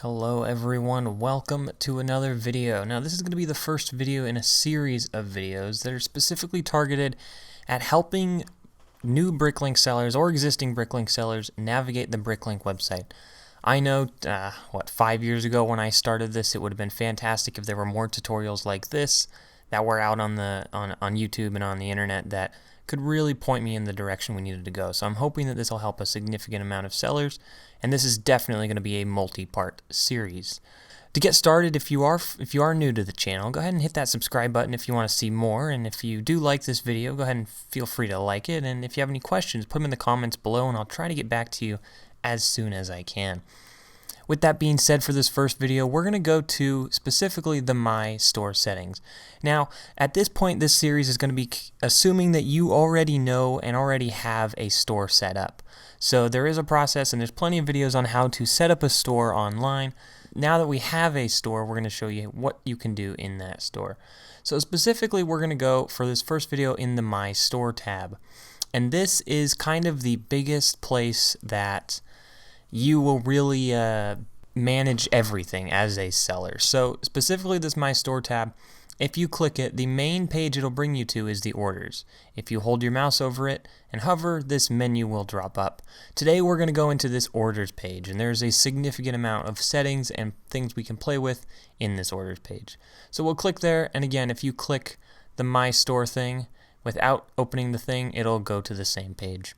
Hello everyone, welcome to another video. Now this is going to be the first video in a series of videos that are specifically targeted at helping new BrickLink sellers or existing BrickLink sellers navigate the BrickLink website. I know, 5 years ago when I started this, it would have been fantastic if there were more tutorials like this that were out on YouTube and on the internet that could really point me in the direction we needed to go. So I'm hoping that this will help a significant amount of sellers, and this is definitely going to be a multi-part series. To get started, if you are new to the channel, go ahead and hit that subscribe button if you want to see more, and if you do like this video, go ahead and feel free to like it, and if you have any questions, put them in the comments below and I'll try to get back to you as soon as I can. With that being said, for this first video, we're going to go to specifically the My Store settings. Now, at this point, this series is going to be assuming that you already know and already have a store set up. So there is a process, and there's plenty of videos on how to set up a store online. Now that we have a store, we're going to show you what you can do in that store. So specifically, we're going to go for this first video in the My Store tab. And this is kind of the biggest place that you will really manage everything as a seller. So specifically this My Store tab, if you click it, the main page it'll bring you to is the orders. If you hold your mouse over it and hover, this menu will drop up. Today we're going to go into this orders page, and there's a significant amount of settings and things we can play with in this orders page. So we'll click there, and again, if you click the My Store thing without opening the thing, it'll go to the same page.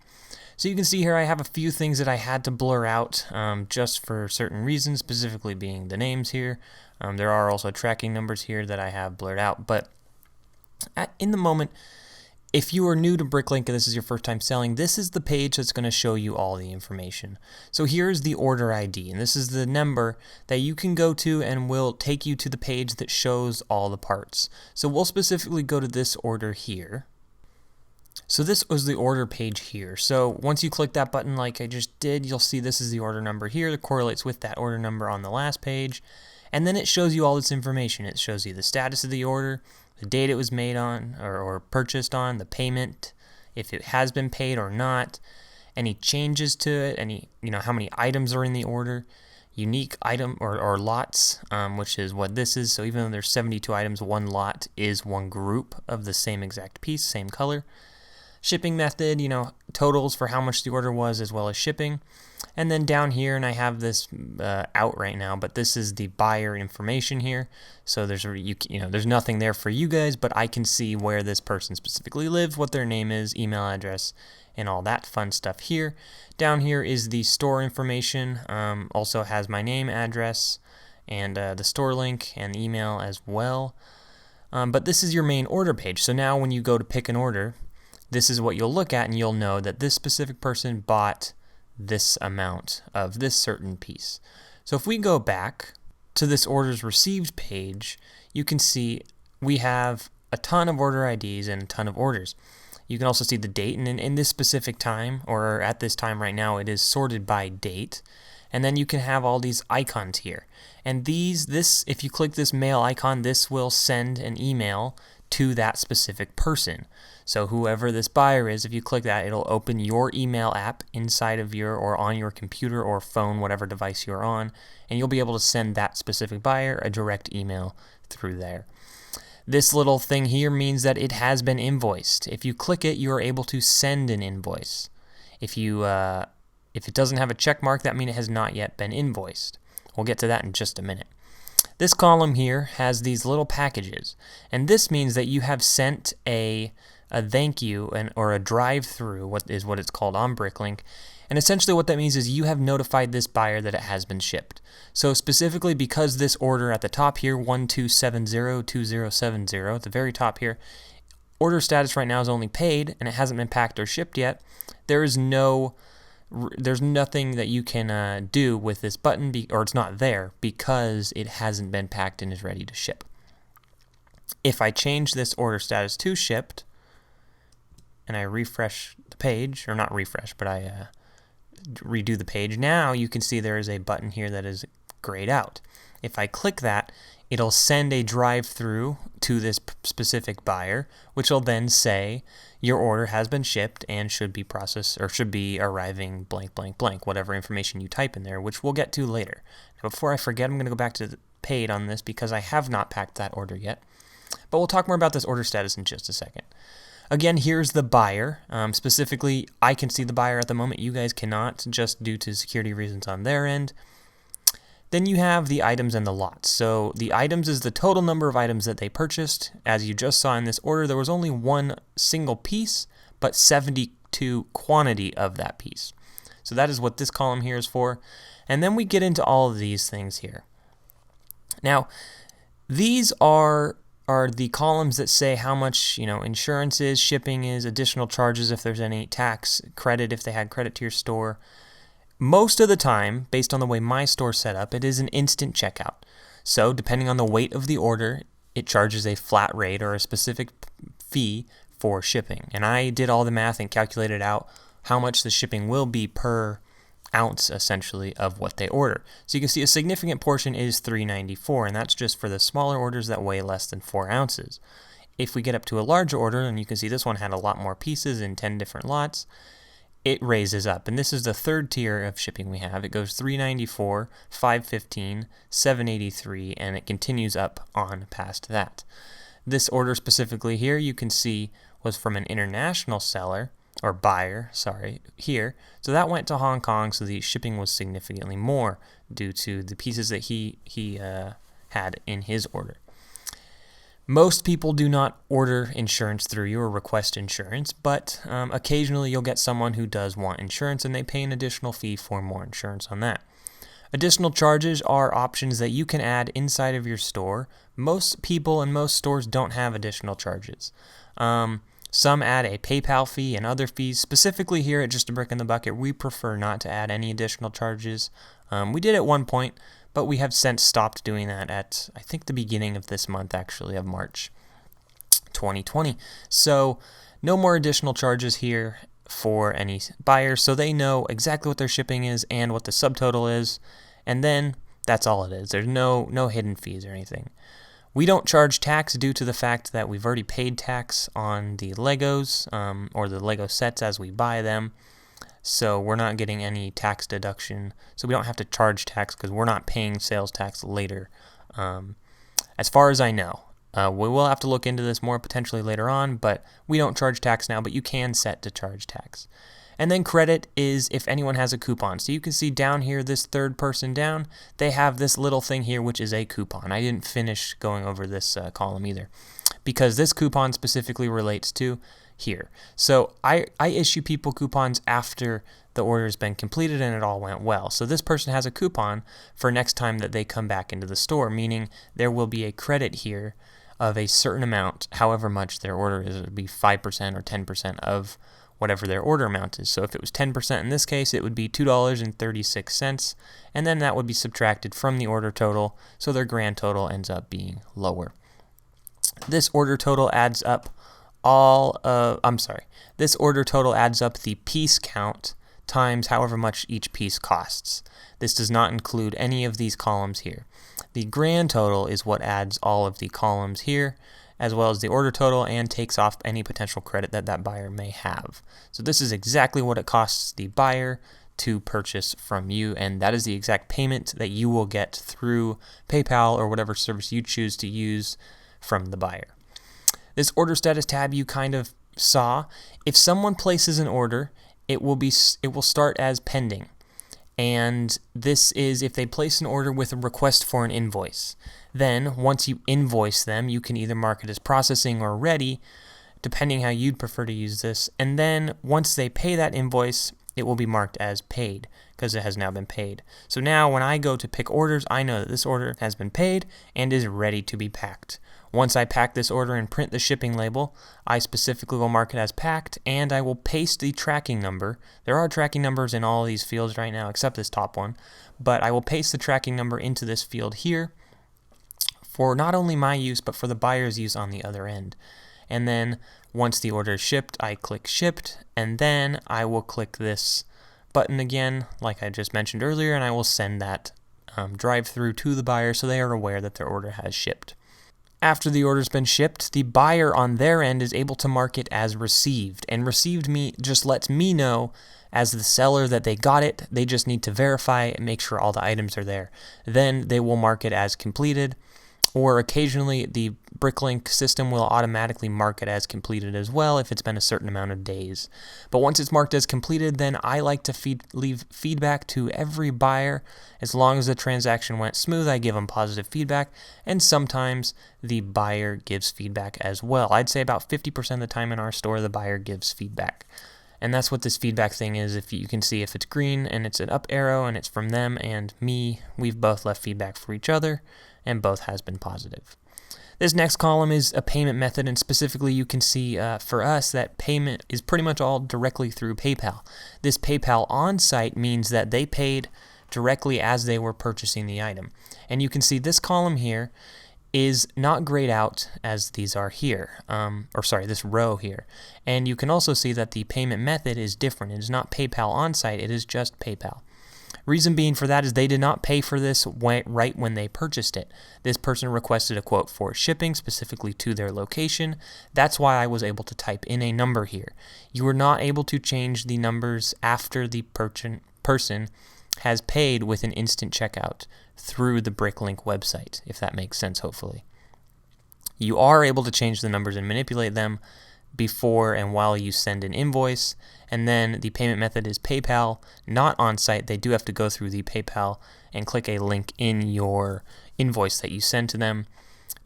So you can see here I have a few things that I had to blur out just for certain reasons, specifically being the names here. There are also tracking numbers here that I have blurred out, but in the moment, if you are new to BrickLink and this is your first time selling, this is the page that's going to show you all the information. So here's the order ID, and this is the number that you can go to and will take you to the page that shows all the parts. So we'll specifically go to this order here. So this was the order page here. So once you click that button like I just did, you'll see this is the order number here that correlates with that order number on the last page. And then it shows you all this information. It shows you the status of the order, the date it was made on or purchased on, the payment, if it has been paid or not, any changes to it, how many items are in the order, unique item or lots, which is what this is. So even though there's 72 items, one lot is one group of the same exact piece, same color. Shipping method, totals for how much the order was as well as shipping. And then down here, and I have this out right now, but this is the buyer information here. So there's nothing there for you guys, but I can see where this person specifically lives, what their name is, email address, and all that fun stuff here. Down here is the store information, also has my name, address, and the store link and email as well. But this is your main order page. So now when you go to pick an order, this is what you'll look at, and you'll know that this specific person bought this amount of this certain piece. So if we go back to this orders received page, you can see we have a ton of order IDs and a ton of orders. You can also see the date, and in this specific time, or at this time right now, it is sorted by date. And then you can have all these icons here. And if you click this mail icon, this will send an email to that specific person. So whoever this buyer is, if you click that, it'll open your email app inside of or on your computer or phone, whatever device you're on, and you'll be able to send that specific buyer a direct email through there. This little thing here means that it has been invoiced. If you click it, you're able to send an invoice. If it doesn't have a check mark, that means it has not yet been invoiced. We'll get to that in just a minute. This column here has these little packages, and this means that you have sent a thank you or a drive-through, what it's called on BrickLink. And essentially what that means is you have notified this buyer that it has been shipped. So specifically because this order at the top here, 12702070, at the very top here, order status right now is only paid and it hasn't been packed or shipped yet. There's nothing that you can do with this button, or it's not there because it hasn't been packed and is ready to ship. If I change this order status to shipped, and I refresh the page, or not refresh, but I redo the page, now you can see there is a button here that is grayed out. If I click that, it'll send a drive-through to this specific buyer, which will then say your order has been shipped and should be processed or should be arriving blank blank blank, whatever information you type in there, which we'll get to later. Now, before I forget, I'm going to go back to the paid on this because I have not packed that order yet. But we'll talk more about this order status in just a second. Again, here's the buyer. Specifically, I can see the buyer at the moment. You guys cannot, just due to security reasons on their end. Then you have the items and the lots. So the items is the total number of items that they purchased. As you just saw in this order, there was only one single piece, but 72 quantity of that piece. So that is what this column here is for. And then we get into all of these things here. Now, these are the columns that say how much, insurance is, shipping is, additional charges if there's any, tax, credit if they had credit to your store. Most of the time, based on the way my store's set up, it is an instant checkout. So depending on the weight of the order, it charges a flat rate or a specific fee for shipping. And I did all the math and calculated out how much the shipping will be per ounce, essentially, of what they order. So you can see a significant portion is $3.94, and that's just for the smaller orders that weigh less than 4 ounces. If we get up to a larger order, and you can see this one had a lot more pieces in 10 different lots, it raises up, and this is the third tier of shipping we have. It goes $3.94, $5.15, $7.83, and it continues up on past that. This order specifically here, you can see, was from an international seller, or buyer, sorry, here. So that went to Hong Kong, so the shipping was significantly more due to the pieces that he had in his order. Most people do not order insurance through you or request insurance, but occasionally you'll get someone who does want insurance and they pay an additional fee for more insurance on that. Additional charges are options that you can add inside of your store. Most people and most stores don't have additional charges. Some add a PayPal fee and other fees. Specifically here at Just a Brick in the Bucket, we prefer not to add any additional charges. We did at one point, but we have since stopped doing that at, I think, the beginning of this month, actually, of March 2020. So no more additional charges here for any buyers, so they know exactly what their shipping is and what the subtotal is, and then that's all it is. There's no hidden fees or anything. We don't charge tax due to the fact that we've already paid tax on the Legos or the Lego sets as we buy them. So we're not getting any tax deduction. So we don't have to charge tax because we're not paying sales tax later. As far as I know. We will have to look into this more potentially later on, but we don't charge tax now, but you can set to charge tax. And then credit is if anyone has a coupon. So you can see down here, this third person down, they have this little thing here, which is a coupon. I didn't finish going over this column either, because this coupon specifically relates to here. So I issue people coupons after the order has been completed and it all went well. So this person has a coupon for next time that they come back into the store, meaning there will be a credit here of a certain amount, however much their order is. It would be 5% or 10% of whatever their order amount is. So if it was 10% in this case, it would be $2.36, and then that would be subtracted from the order total, so their grand total ends up being lower. This order total adds up this order total adds up the piece count times however much each piece costs. This does not include any of these columns here. The grand total is what adds all of the columns here, as well as the order total, and takes off any potential credit that that buyer may have. So this is exactly what it costs the buyer to purchase from you, and that is the exact payment that you will get through PayPal or whatever service you choose to use from the buyer. This order status tab you kind of saw. If someone places an order, it will start as pending. And this is if they place an order with a request for an invoice. Then, once you invoice them, you can either mark it as processing or ready, depending how you'd prefer to use this. And then, once they pay that invoice, it will be marked as paid, because it has now been paid. So now, when I go to pick orders, I know that this order has been paid and is ready to be packed. Once I pack this order and print the shipping label, I specifically will mark it as packed, and I will paste the tracking number. There are tracking numbers in all of these fields right now, except this top one, but I will paste the tracking number into this field here for not only my use, but for the buyer's use on the other end. And then once the order is shipped, I click shipped, and then I will click this button again, like I just mentioned earlier, and I will send that drive-through to the buyer so they are aware that their order has shipped. After the order's been shipped, the buyer on their end is able to mark it as received, and received just lets me know as the seller that they got it. They just need to verify and make sure all the items are there. Then they will mark it as completed, or occasionally the BrickLink system will automatically mark it as completed as well if it's been a certain amount of days. But once it's marked as completed, then I like to leave feedback to every buyer. As long as the transaction went smooth, I give them positive feedback, and sometimes the buyer gives feedback as well. I'd say about 50% of the time in our store, the buyer gives feedback. And that's what this feedback thing is. If you can see, if it's green and it's an up arrow and it's from them and me, we've both left feedback for each other, and both has been positive. This next column is a payment method, and specifically you can see for us that payment is pretty much all directly through PayPal. This PayPal on-site means that they paid directly as they were purchasing the item. And you can see this column here is not grayed out as these are here, this row here. And you can also see that the payment method is different. It is not PayPal on-site, it is just PayPal. Reason being for that is they did not pay for this right when they purchased it. This person requested a quote for shipping specifically to their location. That's why I was able to type in a number here. You are not able to change the numbers after the person has paid with an instant checkout through the BrickLink website, if that makes sense, hopefully. You are able to change the numbers and manipulate them before and while you send an invoice, and then the payment method is PayPal, not on-site. They do have to go through the PayPal and click a link in your invoice that you send to them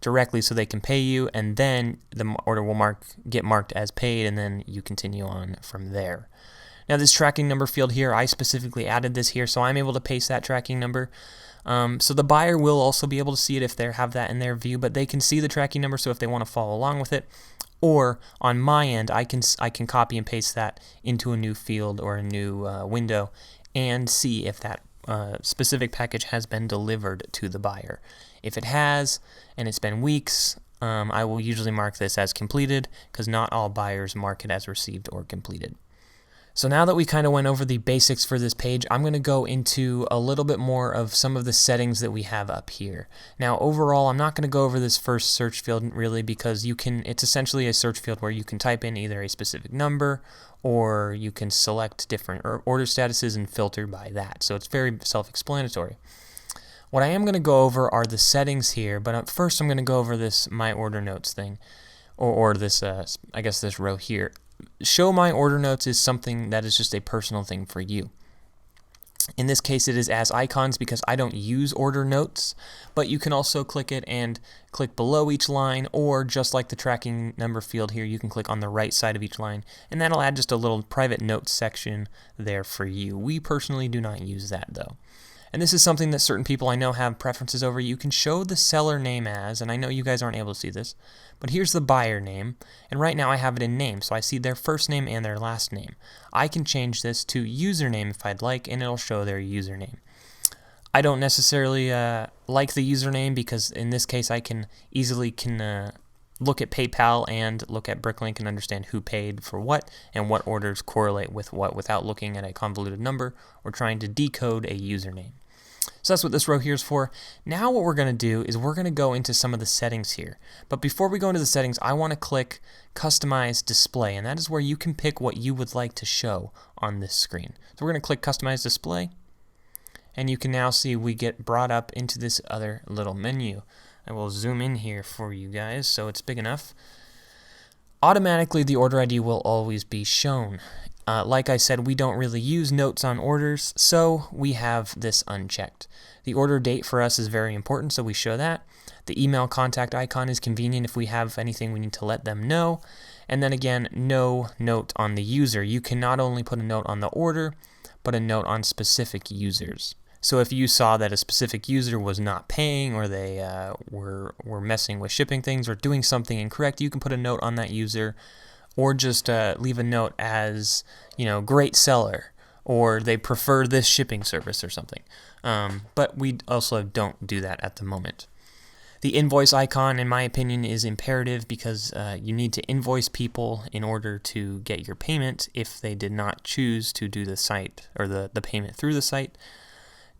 directly so they can pay you, and then the order will get marked as paid, and then you continue on from there. Now this tracking number field here, I specifically added this here, so I'm able to paste that tracking number. So the buyer will also be able to see it if they have that in their view, but they can see the tracking number, so if they want to follow along with it, or on my end, I can copy and paste that into a new field or a new window and see if that specific package has been delivered to the buyer. If it has, and it's been weeks, I will usually mark this as completed, because not all buyers mark it as received or completed. So now that we kind of went over the basics for this page, I'm going to go into a little bit more of some of the settings that we have up here. Now overall, I'm not going to go over this first search field really, because it's essentially a search field where you can type in either a specific number or you can select different order statuses and filter by that. So it's very self-explanatory. What I am going to go over are the settings here, but first I'm going to go over this My Order Notes thing, or this, I guess this row here. Show My Order Notes is something that is just a personal thing for you. In this case, it is as icons because I don't use order notes, but you can also click it and click below each line, or just like the tracking number field here, you can click on the right side of each line, and that'll add just a little private notes section there for you. We personally do not use that though. And this is something that certain people I know have preferences over. You can show the seller name as, and I know you guys aren't able to see this, but here's the buyer name, and right now I have it in name, so I see their first name and their last name. I can change this to username if I'd like, and it'll show their username. I don't necessarily like the username because in this case I can easily look at PayPal and look at BrickLink and understand who paid for what and what orders correlate with what without looking at a convoluted number or trying to decode a username. So that's what this row here is for. Now what we're going to do is we're going to go into some of the settings here. But before we go into the settings, I want to click Customize Display, and that is where you can pick what you would like to show on this screen. So we're going to click Customize Display, and you can now see we get brought up into this other little menu. I will zoom in here for you guys so it's big enough. Automatically the order ID will always be shown. Like I said, we don't really use notes on orders, so we have this unchecked. The order date for us is very important, so we show that. The email contact icon is convenient if we have anything we need to let them know. And then again, no note on the user. You can not only put a note on the order, but a note on specific users. So if you saw that a specific user was not paying, or they were messing with shipping things or doing something incorrect, you can put a note on that user, or just leave a note as, great seller, or they prefer this shipping service or something. But we also don't do that at the moment. The invoice icon, in my opinion, is imperative because you need to invoice people in order to get your payment if they did not choose to do the site or the payment through the site.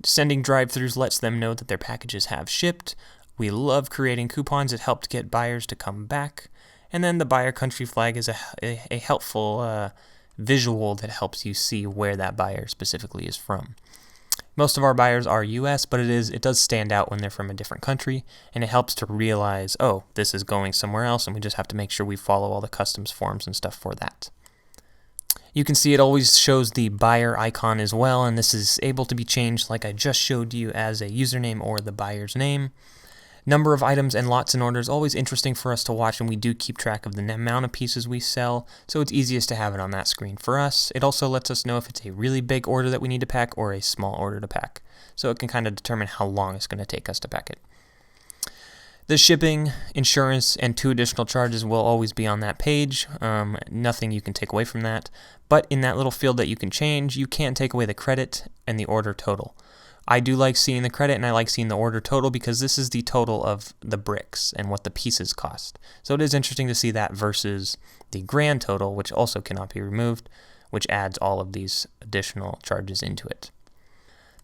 Sending drive-thrus lets them know that their packages have shipped. We love creating coupons. It helped get buyers to come back. And then the buyer country flag is a helpful visual that helps you see where that buyer specifically is from. Most of our buyers are US, but it does stand out when they're from a different country, and it helps to realize, oh, this is going somewhere else, and we just have to make sure we follow all the customs forms and stuff for that. You can see it always shows the buyer icon as well, and this is able to be changed like I just showed you as a username or the buyer's name. Number of items and lots in orders, always interesting for us to watch, and we do keep track of the amount of pieces we sell, so it's easiest to have it on that screen for us. It also lets us know if it's a really big order that we need to pack or a small order to pack, so it can kind of determine how long it's going to take us to pack it. The shipping, insurance, and 2 additional charges will always be on that page. Nothing you can take away from that, but in that little field that you can change, you can take away the credit and the order total. I do like seeing the credit, and I like seeing the order total because this is the total of the bricks and what the pieces cost. So it is interesting to see that versus the grand total, which also cannot be removed, which adds all of these additional charges into it.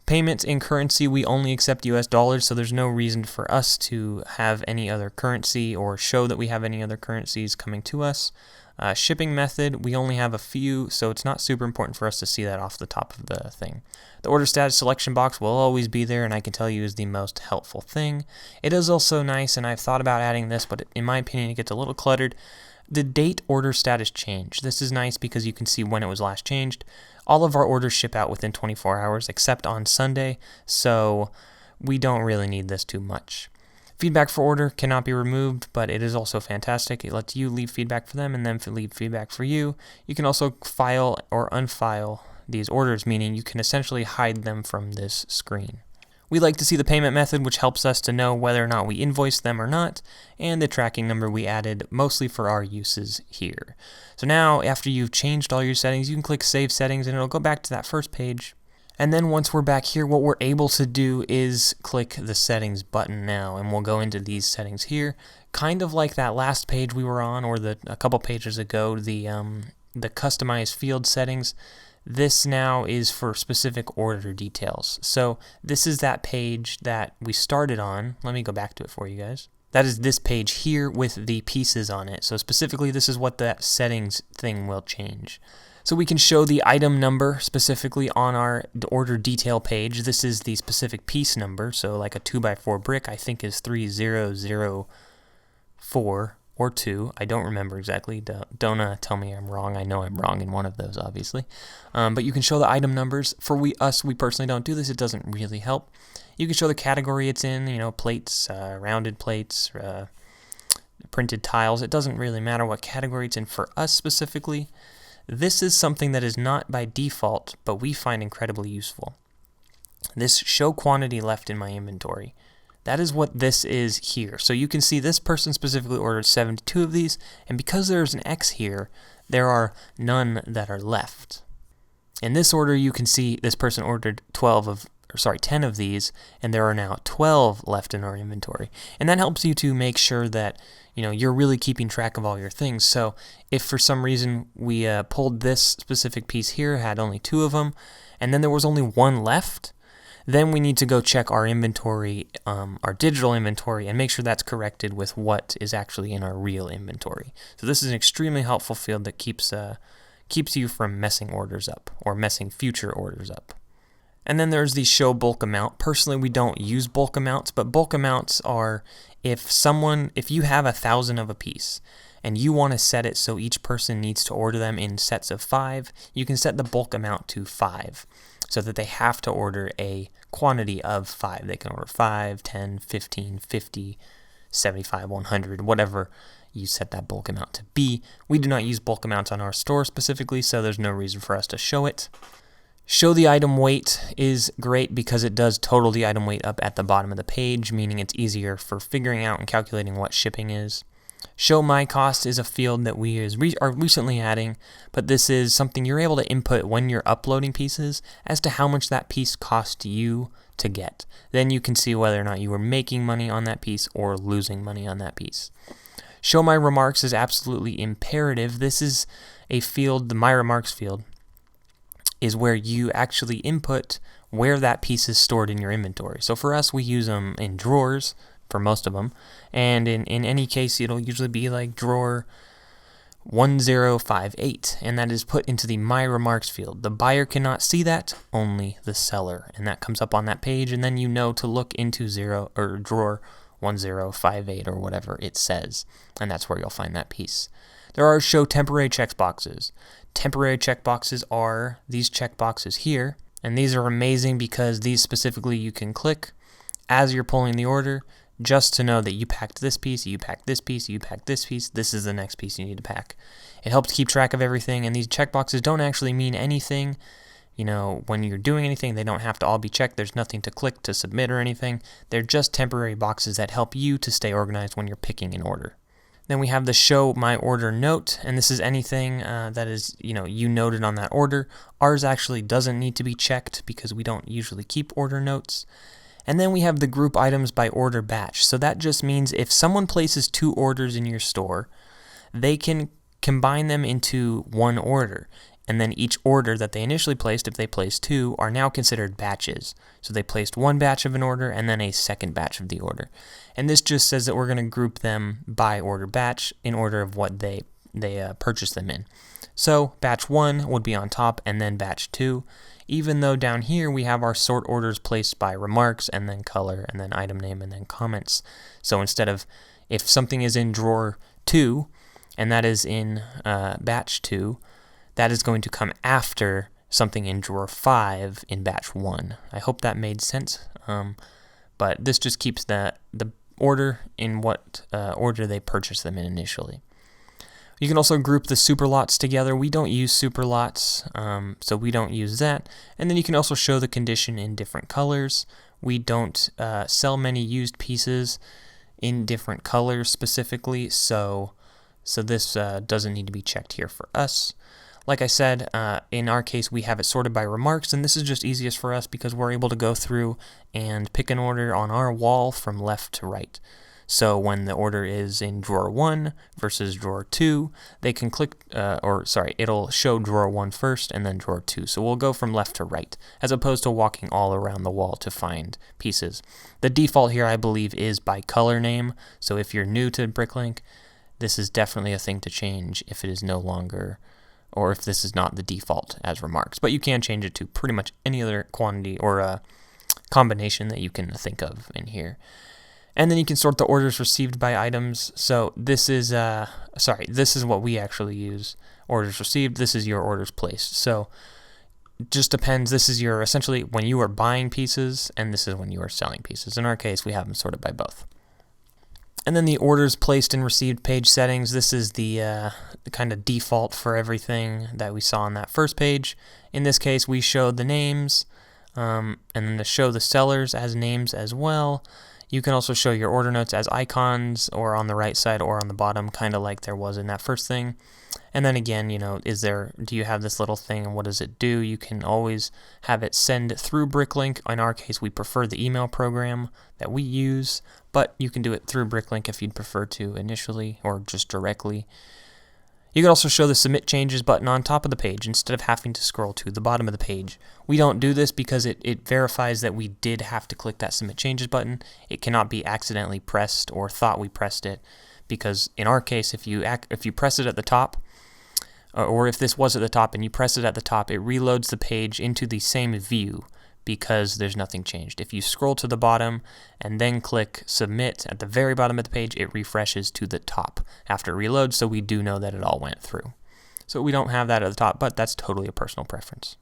Payments in currency, we only accept US dollars, so there's no reason for us to have any other currency or show that we have any other currencies coming to us. Shipping method, we only have a few, so it's not super important for us to see that off the top of the thing. The order status selection box will always be there, and I can tell you is the most helpful thing. It is also nice, and I've thought about adding this, but in my opinion it gets a little cluttered. The date order status change. This is nice because you can see when it was last changed. All of our orders ship out within 24 hours except on Sunday, so we don't really need this too much. Feedback for order cannot be removed, but it is also fantastic. It lets you leave feedback for them and then leave feedback for you. You can also file or unfile these orders, meaning you can essentially hide them from this screen. We like to see the payment method, which helps us to know whether or not we invoice them or not, and the tracking number we added mostly for our uses here. So now, after you've changed all your settings, you can click Save Settings, and it'll go back to that first page. And then once we're back here, what we're able to do is click the settings button now, and we'll go into these settings here. Kind of like that last page we were on, or a couple pages ago, the customized field settings. This now is for specific order details. So this is that page that we started on. Let me go back to it for you guys. That is this page here with the pieces on it. So specifically, this is what that settings thing will change. So we can show the item number specifically on our order detail page. This is the specific piece number. So like a 2x4 brick, I think is 3004 or 2. I don't remember exactly. Don't tell me I'm wrong. I know I'm wrong in one of those, obviously. But you can show the item numbers. For we personally don't do this. It doesn't really help. You can show the category it's in, plates, rounded plates, printed tiles. It doesn't really matter what category it's in for us specifically. This is something that is not by default, but we find incredibly useful. This show quantity left in my inventory. That is what this is here. So you can see this person specifically ordered 72 of these, and because there's an X here, there are none that are left. In this order, you can see this person ordered 10 of these, and there are now 12 left in our inventory. And that helps you to make sure that you're really keeping track of all your things. So if for some reason we pulled this specific piece here, had only 2 of them, and then there was only 1 left, then we need to go check our inventory, our digital inventory, and make sure that's corrected with what is actually in our real inventory. So this is an extremely helpful field that keeps you from messing orders up or messing future orders up. And then there's the show bulk amount. Personally, we don't use bulk amounts, but bulk amounts are if you have 1,000 of a piece and you want to set it so each person needs to order them in sets of 5, you can set the bulk amount to 5 so that they have to order a quantity of 5. They can order 5, 10, 15, 50, 75, 100, whatever you set that bulk amount to be. We do not use bulk amounts on our store specifically, so there's no reason for us to show it. Show the item weight is great because it does total the item weight up at the bottom of the page, meaning it's easier for figuring out and calculating what shipping is. Show my cost is a field that we are recently adding, but this is something you're able to input when you're uploading pieces as to how much that piece cost you to get. Then you can see whether or not you were making money on that piece or losing money on that piece. Show my remarks is absolutely imperative. This is a field, the my remarks field, is where you actually input where that piece is stored in your inventory. So for us, we use them in drawers for most of them. And in any case, it'll usually be like drawer 1058, and that is put into the My Remarks field. The buyer cannot see that, only the seller, and that comes up on that page, and then you know to look into drawer 1058 or whatever it says, and that's where you'll find that piece. There are show temporary checkboxes. Temporary checkboxes are these checkboxes here, and these are amazing because these specifically you can click as you're pulling the order, just to know that you packed this piece, you packed this piece, you packed this piece, this is the next piece you need to pack. It helps keep track of everything, and these checkboxes don't actually mean anything. You know, when you're doing anything, they don't have to all be checked. There's nothing to click to submit or anything. They're just temporary boxes that help you to stay organized when you're picking an order. Then we have the show my order note, and this is anything that is, you noted on that order. Ours actually doesn't need to be checked because we don't usually keep order notes. And then we have the group items by order batch. So that just means if someone places 2 orders in your store, they can combine them into one order. And then each order that they initially placed, if they placed 2, are now considered batches. So they placed 1 batch of an order and then a second batch of the order. And this just says that we're going to group them by order batch in order of what they purchased them in. So batch 1 would be on top and then batch 2. Even though down here we have our sort orders placed by remarks and then color and then item name and then comments. So instead of, if something is in drawer 2 and that is in batch 2, that is going to come after something in drawer 5 in batch 1. I hope that made sense, but this just keeps the order in what order they purchased them in initially. You can also group the super lots together. We don't use super lots, so we don't use that. And then you can also show the condition in different colors. We don't sell many used pieces in different colors specifically, so this doesn't need to be checked here for us. Like I said, in our case, we have it sorted by remarks, and this is just easiest for us because we're able to go through and pick an order on our wall from left to right. So when the order is in drawer 1 versus drawer 2, they can click, it'll show drawer 1 first and then drawer 2. So we'll go from left to right, as opposed to walking all around the wall to find pieces. The default here, I believe, is by color name. So if you're new to BrickLink, this is definitely a thing to change if it is no longer, or if this is not the default as remarks. But you can change it to pretty much any other quantity or combination that you can think of in here. And then you can sort the orders received by items. So this is what we actually use. Orders received, this is your orders placed. So it just depends. This is your, essentially, when you are buying pieces, and this is when you are selling pieces. In our case, we have them sorted by both. And then the orders placed and received page settings. This is the kind of default for everything that we saw on that first page. In this case, we showed the names, and then to show the sellers as names as well. You can also show your order notes as icons or on the right side or on the bottom, kind of like there was in that first thing. And then again, do you have this little thing and what does it do? You can always have it send through BrickLink. In our case, we prefer the email program that we use, but you can do it through BrickLink if you'd prefer to initially or just directly. You can also show the Submit Changes button on top of the page instead of having to scroll to the bottom of the page. We don't do this because it verifies that we did have to click that Submit Changes button. It cannot be accidentally pressed or thought we pressed it, because in our case, if you press it at the top, or if this was at the top and you press it at the top, it reloads the page into the same view because there's nothing changed. If you scroll to the bottom and then click Submit at the very bottom of the page, it refreshes to the top after it reloads, so we do know that it all went through. So we don't have that at the top, but that's totally a personal preference.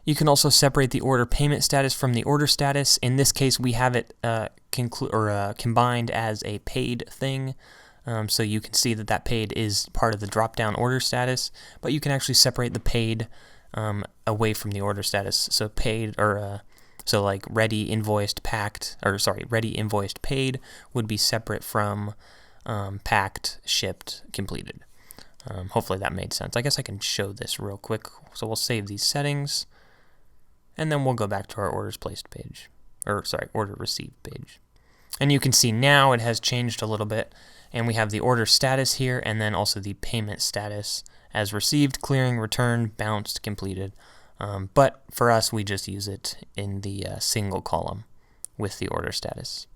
You can also separate the order payment status from the order status. In this case, we have it combined as a paid thing. So you can see that paid is part of the drop-down order status, but you can actually separate the paid away from the order status. So paid, so like ready, invoiced, packed, ready, invoiced, paid would be separate from packed, shipped, completed. Hopefully that made sense. I guess I can show this real quick. So we'll save these settings, and then we'll go back to our orders placed page, order received page. And you can see now it has changed a little bit, and we have the order status here, and then also the payment status as received, clearing, returned, bounced, completed. But for us, we just use it in the single column with the order status.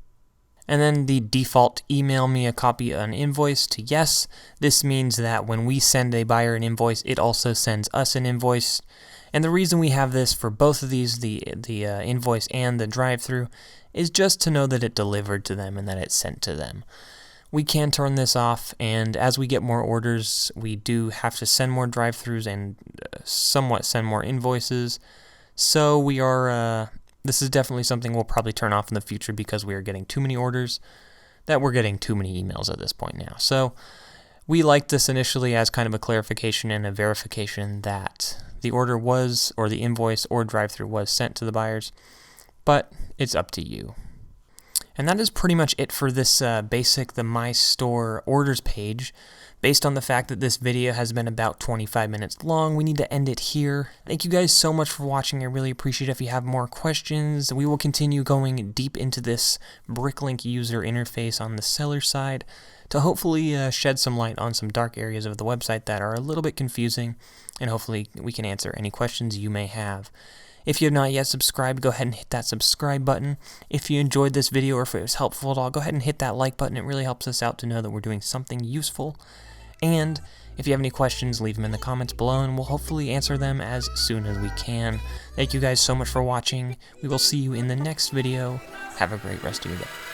And then the default email me a copy of an invoice to yes. This means that when we send a buyer an invoice, it also sends us an invoice. And the reason we have this for both of these, the invoice and the drive-through, is just to know that it delivered to them and that it's sent to them. We can turn this off, and as we get more orders, we do have to send more drive-throughs and somewhat send more invoices. So we are, this is definitely something we'll probably turn off in the future because we are getting too many orders, that we're getting too many emails at this point now. So we liked this initially as kind of a clarification and a verification that the order was, or the invoice or drive-through was sent to the buyers, but it's up to you. And that is pretty much it for this basic The My Store orders page. Based on the fact that this video has been about 25 minutes long, we need to end it here. Thank you guys so much for watching. I really appreciate it. If you have more questions, we will continue going deep into this BrickLink user interface on the seller side to hopefully shed some light on some dark areas of the website that are a little bit confusing, and hopefully we can answer any questions you may have. If you have not yet subscribed, go ahead and hit that subscribe button. If you enjoyed this video or if it was helpful at all, go ahead and hit that like button. It really helps us out to know that we're doing something useful. And if you have any questions, leave them in the comments below, and we'll hopefully answer them as soon as we can. Thank you guys so much for watching. We will see you in the next video. Have a great rest of your day.